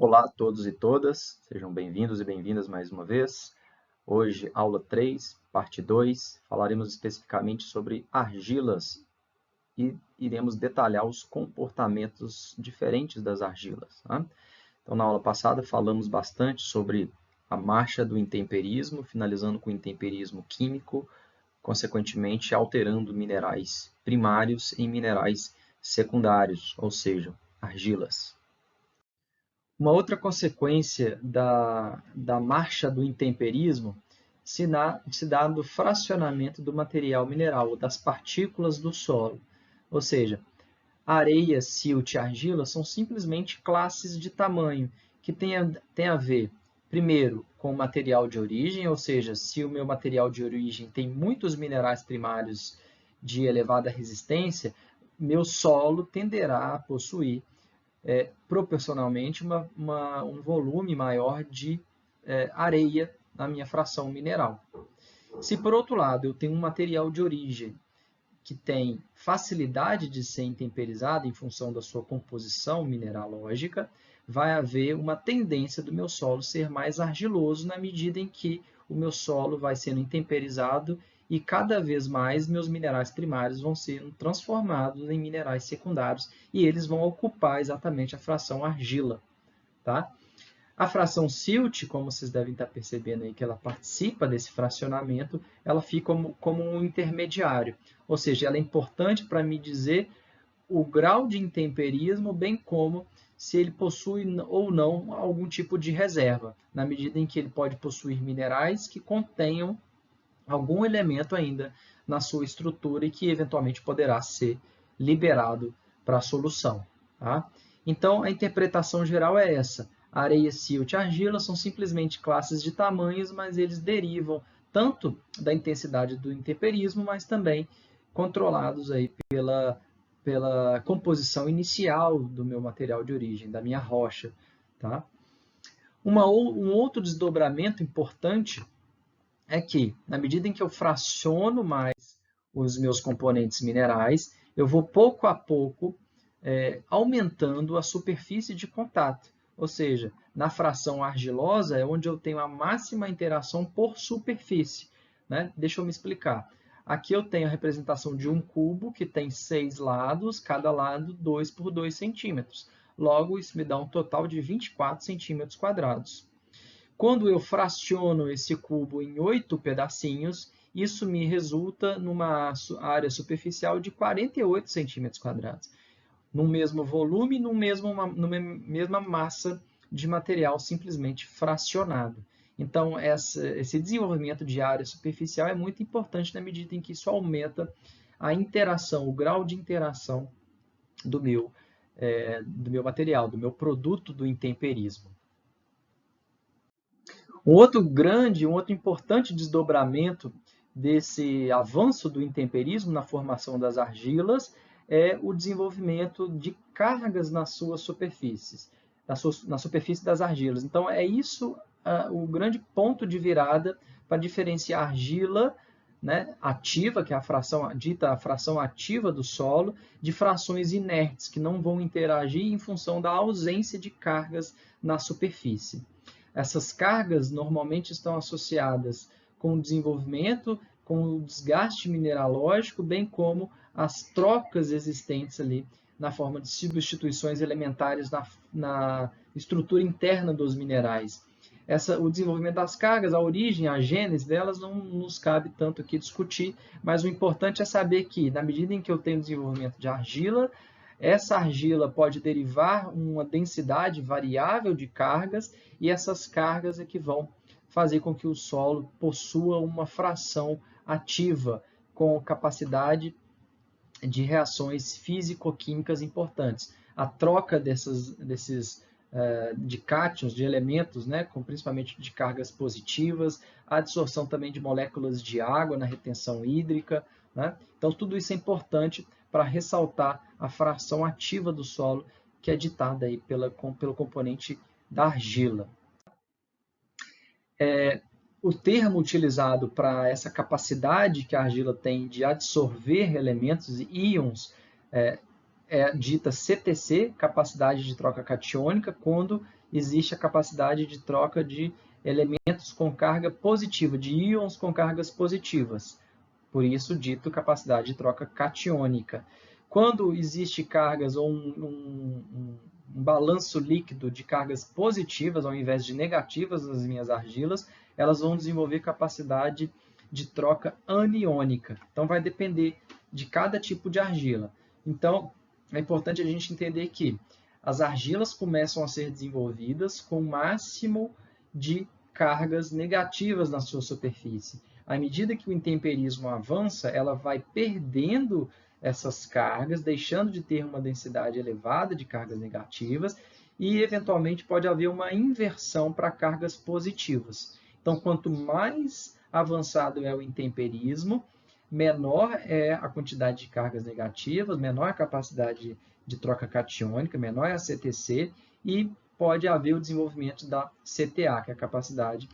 Olá a todos e todas, sejam bem-vindos e bem-vindas mais uma vez. Hoje, aula 3, parte 2, falaremos especificamente sobre argilas e iremos detalhar os comportamentos diferentes das argilas. Tá? Então, na aula passada, falamos bastante sobre a marcha do intemperismo, finalizando com o intemperismo químico, consequentemente alterando minerais primários em minerais secundários, ou seja, argilas. Uma outra consequência da marcha do intemperismo se dá do fracionamento do material mineral, das partículas do solo. Ou seja, areia, silt e argila são simplesmente classes de tamanho que têm a ver, primeiro, com o material de origem, ou seja, se o meu material de origem tem muitos minerais primários de elevada resistência, meu solo tenderá a possuir proporcionalmente um volume maior de areia na minha fração mineral. Se, por outro lado, eu tenho um material de origem que tem facilidade de ser intemperizado em função da sua composição mineralógica, vai haver uma tendência do meu solo ser mais argiloso na medida em que o meu solo vai sendo intemperizado e cada vez mais meus minerais primários vão sendo transformados em minerais secundários e eles vão ocupar exatamente a fração argila. Tá? A fração silt, como vocês devem estar percebendo aí que ela participa desse fracionamento, ela fica como um intermediário, ou seja, ela é importante para me dizer o grau de intemperismo, bem como se ele possui ou não algum tipo de reserva, na medida em que ele pode possuir minerais que contenham algum elemento ainda na sua estrutura e que eventualmente poderá ser liberado para a solução. Tá? Então, a interpretação geral é essa. Areia, silt e argila são simplesmente classes de tamanhos, mas eles derivam tanto da intensidade do intemperismo, mas também controlados aí pela composição inicial do meu material de origem, da minha rocha. Tá? Um outro desdobramento importante é que, na medida em que eu fraciono mais os meus componentes minerais, eu vou pouco a pouco aumentando a superfície de contato. Ou seja, na fração argilosa é onde eu tenho a máxima interação por superfície. Né? Deixa eu me explicar. Aqui eu tenho a representação de um cubo que tem 6 lados, cada lado 2 por 2 centímetros. Logo, isso me dá um total de 24 centímetros quadrados. Quando eu fraciono esse cubo em 8 pedacinhos, isso me resulta numa área superficial de 48 centímetros quadrados, no mesmo volume, numa mesma massa de material simplesmente fracionado. Então, esse desenvolvimento de área superficial é muito importante na medida em que isso aumenta a interação, o grau de interação do meu material, do meu produto do intemperismo. Um outro importante desdobramento desse avanço do intemperismo na formação das argilas é o desenvolvimento de cargas nas suas superfícies, na superfície das argilas. Então, é isso o grande ponto de virada para diferenciar argila, né, ativa, que é a fração ativa do solo, de frações inertes, que não vão interagir em função da ausência de cargas na superfície. Essas cargas normalmente estão associadas com o desenvolvimento, com o desgaste mineralógico, bem como as trocas existentes ali na forma de substituições elementares na estrutura interna dos minerais. O desenvolvimento das cargas, a origem, a gênese delas não nos cabe tanto aqui discutir, mas o importante é saber que, na medida em que eu tenho desenvolvimento de argila, essa argila pode derivar uma densidade variável de cargas e essas cargas é que vão fazer com que o solo possua uma fração ativa com capacidade de reações físico-químicas importantes. A troca de cátions, de elementos, né, principalmente de cargas positivas, a absorção também de moléculas de água na retenção hídrica. Né? Então, tudo isso é importante para ressaltar a fração ativa do solo, que é ditada aí pelo componente da argila. O termo utilizado para essa capacidade que a argila tem de absorver elementos e íons é dita CTC, capacidade de troca catiônica, quando existe a capacidade de troca de elementos com carga positiva, de íons com cargas positivas. Por isso, dito capacidade de troca catiônica. Quando existe cargas ou um balanço líquido de cargas positivas ao invés de negativas nas minhas argilas, elas vão desenvolver capacidade de troca aniônica. Então, vai depender de cada tipo de argila. Então, é importante a gente entender que as argilas começam a ser desenvolvidas com o máximo de cargas negativas na sua superfície. À medida que o intemperismo avança, ela vai perdendo essas cargas, deixando de ter uma densidade elevada de cargas negativas e, eventualmente, pode haver uma inversão para cargas positivas. Então, quanto mais avançado é o intemperismo, menor é a quantidade de cargas negativas, menor a capacidade de troca catiônica, menor é a CTC e pode haver o desenvolvimento da CTA, que é a capacidade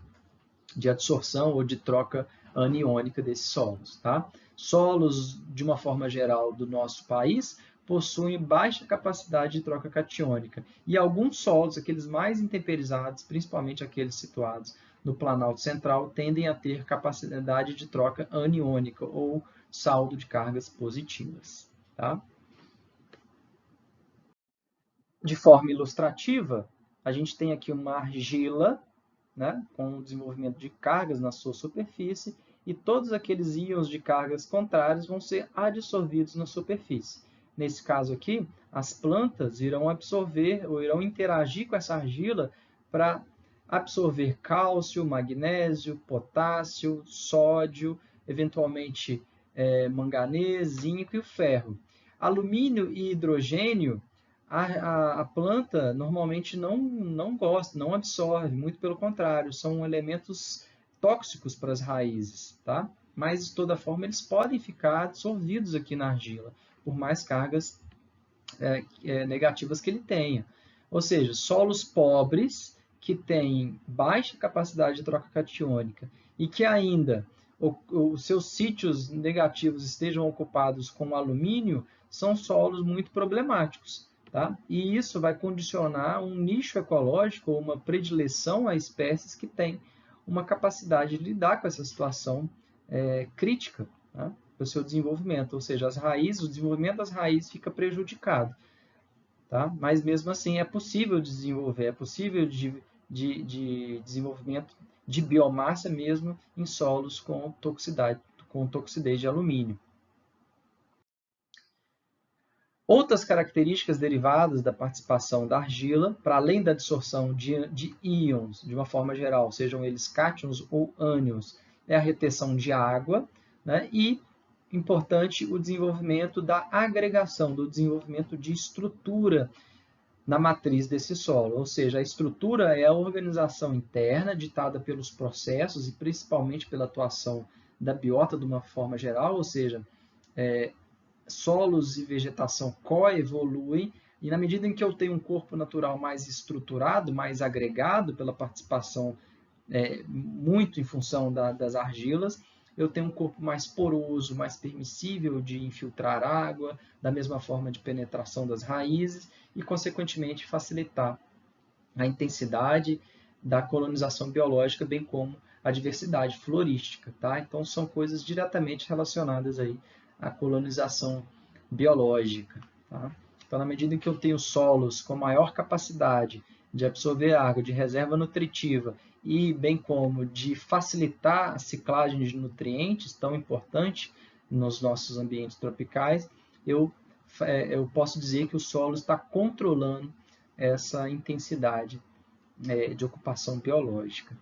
de adsorção ou de troca aniônica desses solos. Tá? Solos, de uma forma geral, do nosso país, possuem baixa capacidade de troca catiônica. E alguns solos, aqueles mais intemperizados, principalmente aqueles situados no Planalto Central, tendem a ter capacidade de troca aniônica ou saldo de cargas positivas. Tá? De forma ilustrativa, a gente tem aqui uma argila, né, com o desenvolvimento de cargas na sua superfície, e todos aqueles íons de cargas contrárias vão ser adsorvidos na superfície. Nesse caso aqui, as plantas irão absorver ou irão interagir com essa argila para absorver cálcio, magnésio, potássio, sódio, eventualmente manganês, zinco e o ferro. Alumínio e hidrogênio, a planta normalmente não gosta, não absorve, muito pelo contrário, são elementos tóxicos para as raízes, tá? Mas, de toda forma, eles podem ficar absorvidos aqui na argila, por mais cargas negativas que ele tenha. Ou seja, solos pobres, que têm baixa capacidade de troca catiônica e que ainda os seus sítios negativos estejam ocupados com alumínio, são solos muito problemáticos. Tá? E isso vai condicionar um nicho ecológico ou uma predileção a espécies que têm uma capacidade de lidar com essa situação crítica, tá? Para o seu desenvolvimento. Ou seja, as raízes, o desenvolvimento das raízes fica prejudicado. Tá? Mas mesmo assim é possível desenvolver, é possível de desenvolvimento de biomassa mesmo em solos com toxicidez de alumínio. Outras características derivadas da participação da argila, para além da absorção de íons, de uma forma geral, sejam eles cátions ou ânions, é a retenção de água, né? E, importante, o desenvolvimento da agregação, do desenvolvimento de estrutura na matriz desse solo. Ou seja, a estrutura é a organização interna ditada pelos processos e principalmente pela atuação da biota de uma forma geral, ou seja, solos e vegetação coevoluem, e na medida em que eu tenho um corpo natural mais estruturado, mais agregado pela participação, muito em função das argilas, eu tenho um corpo mais poroso, mais permissível de infiltrar água, da mesma forma de penetração das raízes, e, consequentemente, facilitar a intensidade da colonização biológica, bem como a diversidade florística. Tá? Então, são coisas diretamente relacionadas aí a colonização biológica. Tá? Então, na medida em que eu tenho solos com maior capacidade de absorver água, de reserva nutritiva e bem como de facilitar a ciclagem de nutrientes, tão importante nos nossos ambientes tropicais, eu posso dizer que o solo está controlando essa intensidade de ocupação biológica.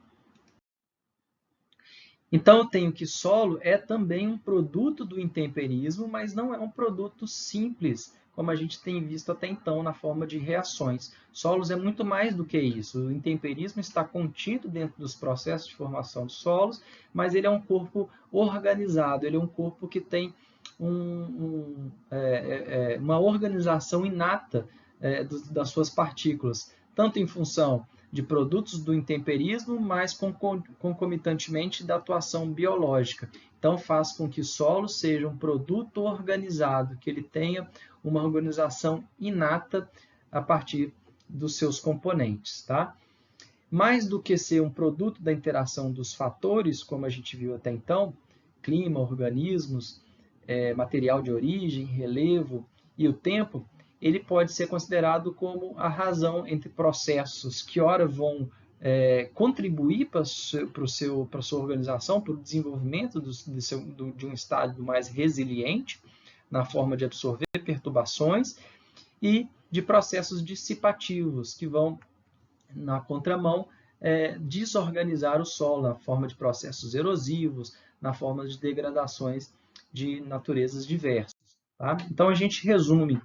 Então, eu tenho que solo é também um produto do intemperismo, mas não é um produto simples, como a gente tem visto até então na forma de reações. Solos é muito mais do que isso. O intemperismo está contido dentro dos processos de formação de solos, mas ele é um corpo organizado, ele é um corpo que tem uma organização inata das suas partículas, tanto em função de produtos do intemperismo, mas concomitantemente da atuação biológica. Então, faz com que o solo seja um produto organizado, que ele tenha uma organização inata a partir dos seus componentes, tá? Mais do que ser um produto da interação dos fatores, como a gente viu até então, clima, organismos, material de origem, relevo e o tempo, ele pode ser considerado como a razão entre processos que, ora, vão contribuir para a sua organização, para o desenvolvimento de um estado mais resiliente, na forma de absorver perturbações, e de processos dissipativos, que vão, na contramão, desorganizar o solo, na forma de processos erosivos, na forma de degradações de naturezas diversas. Tá? Então, a gente resume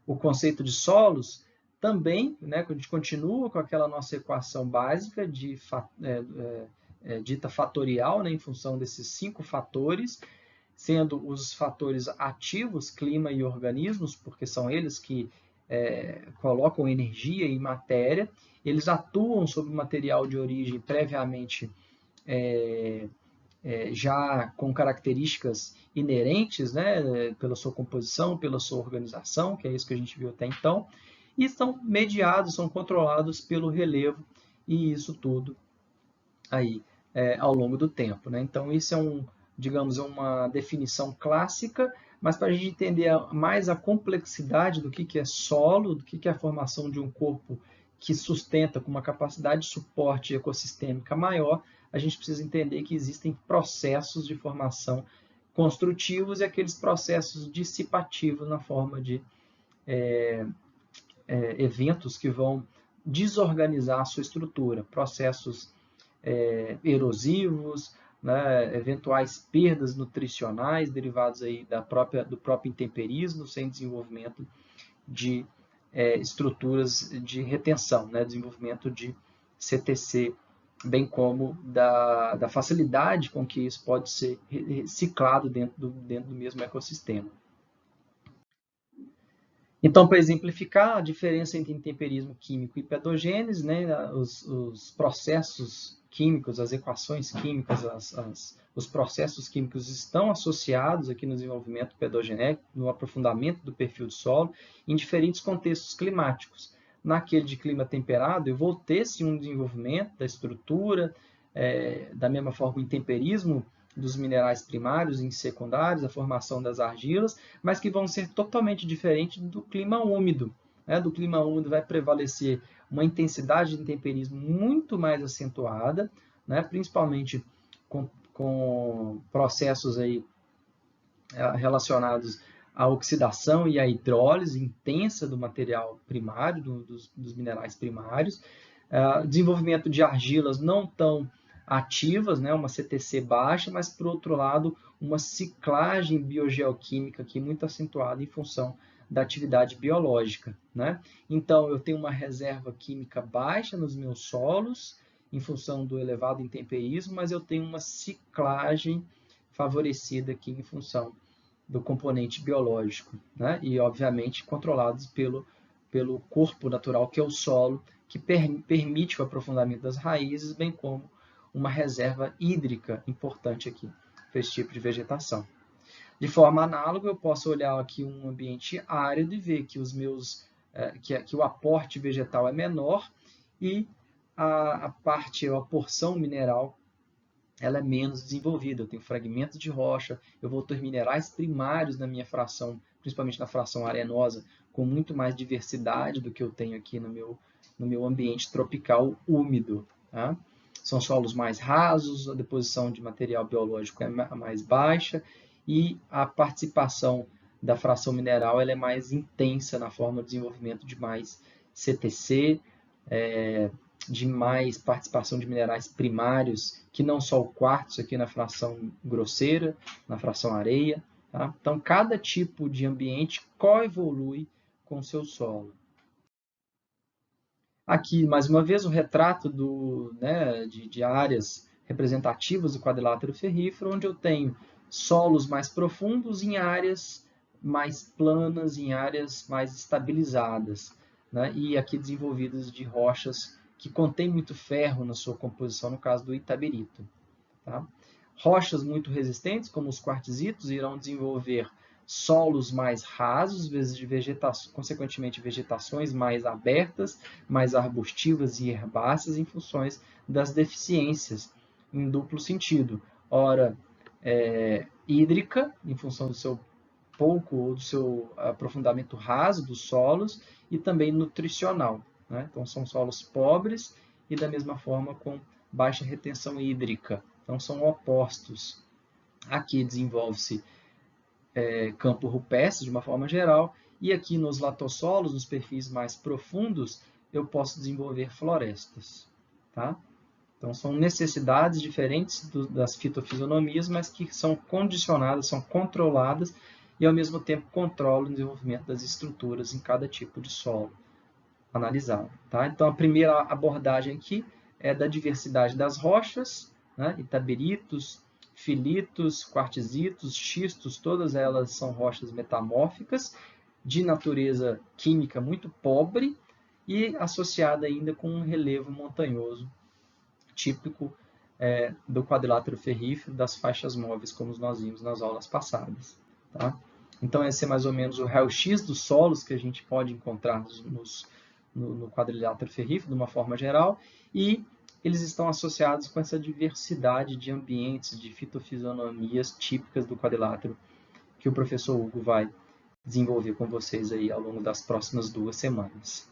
o conceito de solos também, né, a gente continua com aquela nossa equação básica dita fatorial, né, em função desses 5 fatores, sendo os fatores ativos, clima e organismos, porque são eles que colocam energia e matéria, eles atuam sobre o material de origem previamente já com características inerentes, né, pela sua composição, pela sua organização, que é isso que a gente viu até então, e são mediados, são controlados pelo relevo, e isso tudo aí ao longo do tempo, né? Então, isso é digamos, uma definição clássica, mas para a gente entender mais a complexidade do que é solo, do que é a formação de um corpo que sustenta com uma capacidade de suporte ecossistêmica maior, a gente precisa entender que existem processos de formação construtivos e aqueles processos dissipativos na forma de eventos que vão desorganizar a sua estrutura, processos erosivos, né, eventuais perdas nutricionais derivados aí do próprio intemperismo, sem desenvolvimento de estruturas de retenção, né, desenvolvimento de CTC, bem como da facilidade com que isso pode ser reciclado dentro do mesmo ecossistema. Então, para exemplificar a diferença entre intemperismo químico e pedogênese, né, os processos químicos, as equações químicas, os processos químicos estão associados aqui no desenvolvimento pedogenético, no aprofundamento do perfil do solo, em diferentes contextos climáticos. Naquele de clima temperado, eu vou ter sim um desenvolvimento da estrutura, da mesma forma o intemperismo dos minerais primários e secundários, a formação das argilas, mas que vão ser totalmente diferentes do clima úmido. Né? Do clima úmido vai prevalecer uma intensidade de intemperismo muito mais acentuada, né? Principalmente com processos aí, relacionados à oxidação e à hidrólise intensa do material primário, dos minerais primários, desenvolvimento de argilas não tão ativas, né, uma CTC baixa, mas, por outro lado, uma ciclagem biogeoquímica aqui muito acentuada em função da atividade biológica. Né? Então, eu tenho uma reserva química baixa nos meus solos, em função do elevado intemperismo, mas eu tenho uma ciclagem favorecida aqui em função do componente biológico, né? E, obviamente, controlados pelo corpo natural, que é o solo, que permite o aprofundamento das raízes, bem como uma reserva hídrica importante aqui para esse tipo de vegetação. De forma análoga, eu posso olhar aqui um ambiente árido e ver que que o aporte vegetal é menor e a porção mineral ela é menos desenvolvida. Eu tenho fragmentos de rocha, eu vou ter minerais primários na minha fração, principalmente na fração arenosa, com muito mais diversidade do que eu tenho aqui no meu ambiente tropical úmido. Tá? São solos mais rasos, a deposição de material biológico é mais baixa e a participação da fração mineral ela é mais intensa na forma de desenvolvimento de mais CTC, de mais participação de minerais primários, que não só o quartzo aqui na fração grosseira, na fração areia. Tá? Então, cada tipo de ambiente coevolui com o seu solo. Aqui, mais uma vez, o retrato de áreas representativas do quadrilátero ferrífero, onde eu tenho solos mais profundos em áreas mais planas, em áreas mais estabilizadas, né? E aqui desenvolvidas de rochas que contém muito ferro na sua composição, no caso do itaberito. Tá? Rochas muito resistentes, como os quartzitos, irão desenvolver solos mais rasos, consequentemente vegetações mais abertas, mais arbustivas e herbáceas, em funções das deficiências em duplo sentido. Ora, hídrica, em função do seu pouco ou do seu aprofundamento raso dos solos, e também nutricional. Né? Então, são solos pobres e, da mesma forma, com baixa retenção hídrica. Então, são opostos. Aqui desenvolve-se campo rupestre, de uma forma geral, e aqui nos latossolos, nos perfis mais profundos, eu posso desenvolver florestas. Tá? Então, são necessidades diferentes das fitofisionomias, mas que são condicionadas, são controladas e, ao mesmo tempo, controlam o desenvolvimento das estruturas em cada tipo de solo analisado. Tá? Então, a primeira abordagem aqui é da diversidade das rochas, né? Itaberitos, filitos, quartzitos, xistos, todas elas são rochas metamórficas, de natureza química muito pobre e associada ainda com um relevo montanhoso típico do quadrilátero ferrífero das faixas móveis, como nós vimos nas aulas passadas. Tá? Então, esse é mais ou menos o raio-x dos solos que a gente pode encontrar no quadrilátero ferrífero, de uma forma geral, e eles estão associados com essa diversidade de ambientes, de fitofisionomias típicas do quadrilátero, que o professor Hugo vai desenvolver com vocês aí ao longo das próximas 2 semanas.